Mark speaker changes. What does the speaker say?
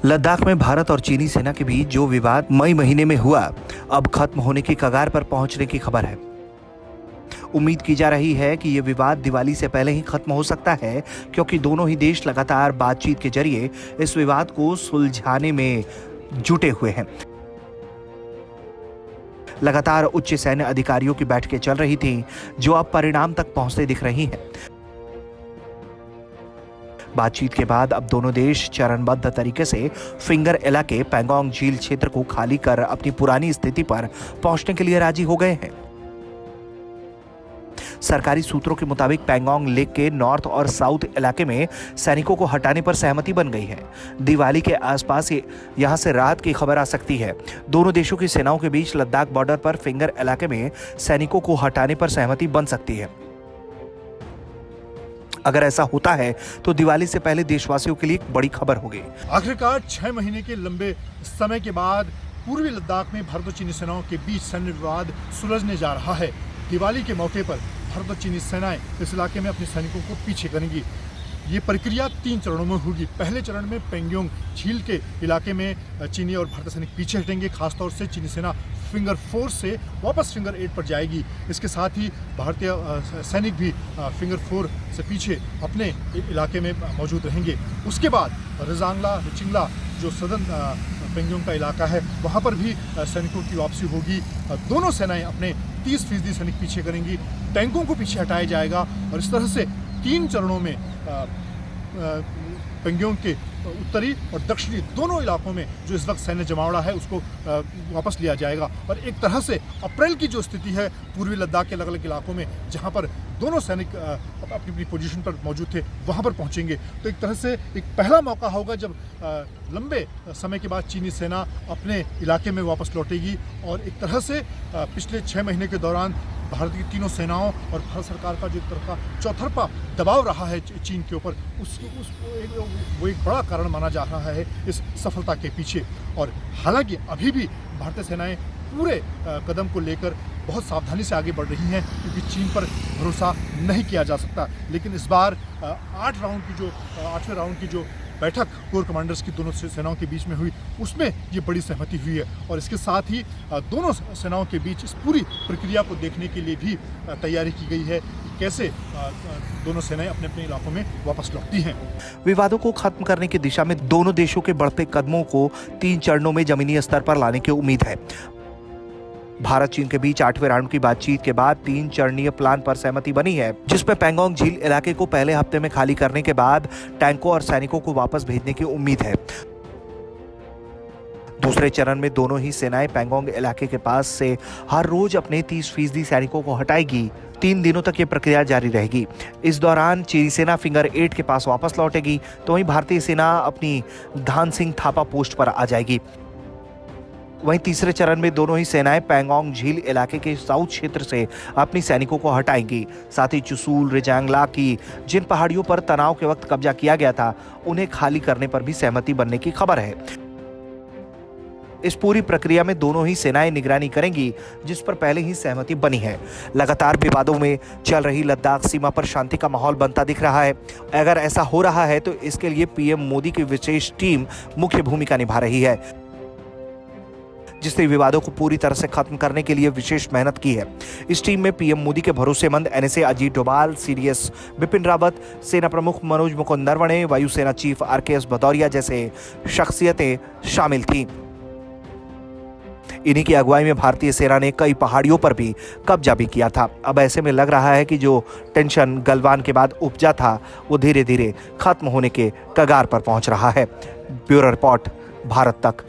Speaker 1: लद्दाख में भारत और चीनी सेना के बीच जो विवाद मई महीने में हुआ, अब खत्म होने की कगार पर पहुंचने की खबर है। उम्मीद की जा रही है कि ये विवाद दिवाली से पहले ही खत्म हो सकता है, क्योंकि दोनों ही देश लगातार बातचीत के जरिए इस विवाद को सुलझाने में जुटे हुए हैं। लगातार उच्च सैन्य अधिकारियों की बैठकें चल रही थीं, जो अब परिणाम तक पहुंचते दिख रही हैं। बातचीत के बाद अब दोनों देश चरणबद्ध तरीके से फिंगर इलाके पैंगोंग झील क्षेत्र को खाली कर अपनी पुरानी स्थिति पर पहुंचने के लिए राजी हो गए हैं। सरकारी सूत्रों के मुताबिक पैंगोंग लेक के नॉर्थ और साउथ इलाके में सैनिकों को हटाने पर सहमति बन गई है। दिवाली के आसपास यहां से राहत की खबर आ सकती है। दोनों देशों की सेनाओं के बीच लद्दाख बॉर्डर पर फिंगर इलाके में सैनिकों को हटाने पर सहमति बन सकती है। अगर ऐसा होता है तो दिवाली से पहले देशवासियों के लिए एक बड़ी खबर होगी।
Speaker 2: आखिरकार 6 महीने के लंबे समय के बाद पूर्वी लद्दाख में भारत और चीनी सेनाओं के बीच सैन्य विवाद सुलझने जा रहा है। दिवाली के मौके पर भारत और चीनी सेनाएं इस इलाके में अपने सैनिकों को पीछे करेंगी। ये प्रक्रिया 3 चरणों में होगी। पहले चरण में पैंगोंग झील के इलाके में चीनी और भारतीय सैनिक पीछे हटेंगे। खासतौर से चीनी सेना फिंगर 4 से वापस फिंगर 8 पर जाएगी। इसके साथ ही भारतीय सैनिक भी फिंगर 4 से पीछे अपने इलाके में मौजूद रहेंगे। उसके बाद रजांगला चिंगला जो सदन पैंगोंग का इलाका है, वहाँ पर भी सैनिकों की वापसी होगी। दोनों सेनाएं अपने 30% सैनिक पीछे करेंगी। टैंकों को पीछे हटाया जाएगा और इस तरह से 3 चरणों में पैंगोंग के उत्तरी और दक्षिणी दोनों इलाकों में जो इस वक्त सैन्य जमावड़ा है उसको वापस लिया जाएगा। और एक तरह से अप्रैल की जो स्थिति है पूर्वी लद्दाख के अलग अलग इलाकों में, जहां पर दोनों सैनिक अपनी अपनी पोजीशन पर मौजूद थे, वहां पर पहुंचेंगे। तो एक तरह से एक पहला मौका होगा जब लंबे समय के बाद चीनी सेना अपने इलाके में वापस लौटेगी। और एक तरह से पिछले 6 महीने के दौरान भारत की तीनों सेनाओं और भारत सरकार का जो एक तरह का चौतरफा दबाव रहा है चीन के ऊपर, वो एक बड़ा कारण माना जा रहा है इस सफलता के पीछे। और हालांकि अभी भी भारतीय सेनाएं पूरे कदम को लेकर बहुत सावधानी से आगे बढ़ रही हैं, क्योंकि चीन पर भरोसा नहीं किया जा सकता। लेकिन इस बार 8वें राउंड की जो बैठक कोर कमांडर्स की दोनों सेनाओं के बीच में हुई, उसमें ये बड़ी सहमति हुई है। और इसके साथ ही दोनों सेनाओं के बीच इस पूरी प्रक्रिया को देखने के लिए भी तैयारी की गई है कि कैसे दोनों सेनाएं अपने अपने इलाकों में वापस लौटती हैं।
Speaker 1: विवादों को खत्म करने की दिशा में दोनों देशों के बढ़ते कदमों को 3 चरणों में जमीनी स्तर पर लाने की उम्मीद है। भारत चीन के बीच 8वें राउंड की बातचीत के बाद 3 चरणीय प्लान पर सहमति बनी है, जिसमें पैंगोंग झील इलाके को पहले हफ्ते में खाली करने के बाद टैंकों और सैनिकों को वापस भेजने की उम्मीद है। दूसरे चरण में दोनों ही सेनाएं पैंगोंग इलाके के पास से हर रोज अपने 30% सैनिकों को हटाएगी। 3 दिनों तक ये प्रक्रिया जारी रहेगी। इस दौरान चीनी सेना फिंगर 8 के पास वापस लौटेगी, तो वहीं भारतीय सेना अपनी धान सिंह थापा पोस्ट पर आ जाएगी। वहीं तीसरे चरण में दोनों ही सेनाएं पैंगोंग झील इलाके के साउथ क्षेत्र से अपनी सैनिकों को हटाएंगी। साथ ही चुसूल रिजांगला की जिन पहाड़ियों पर तनाव के वक्त कब्जा किया गया था, उन्हें खाली करने पर भी सहमति बनने की खबर है। इस पूरी प्रक्रिया में दोनों ही सेनाएं निगरानी करेंगी, जिस पर पहले ही सहमति बनी है। लगातार विवादों में चल रही लद्दाख सीमा पर शांति का माहौल बनता दिख रहा है। अगर ऐसा हो रहा है तो इसके लिए पीएम मोदी की विशेष टीम मुख्य भूमिका निभा रही है, जिसने विवादों को पूरी तरह से खत्म करने के लिए विशेष मेहनत की है। इस टीम में पीएम मोदी के भरोसेमंद एनएसए अजीत डोभाल, सीडीएस बिपिन रावत, सेना प्रमुख मनोज मुकुंद नरवणे, वायुसेना चीफ आरकेएस भदौरिया जैसे शख्सियतें शामिल थीं। इन्हीं की अगुवाई में भारतीय सेना ने कई पहाड़ियों पर भी कब्जा भी किया था। अब ऐसे में लग रहा है कि जो टेंशन गलवान के बाद उपजा था, वो धीरे धीरे खत्म होने के कगार पर पहुंच रहा है। ब्यूरो रिपोर्ट, भारत तक।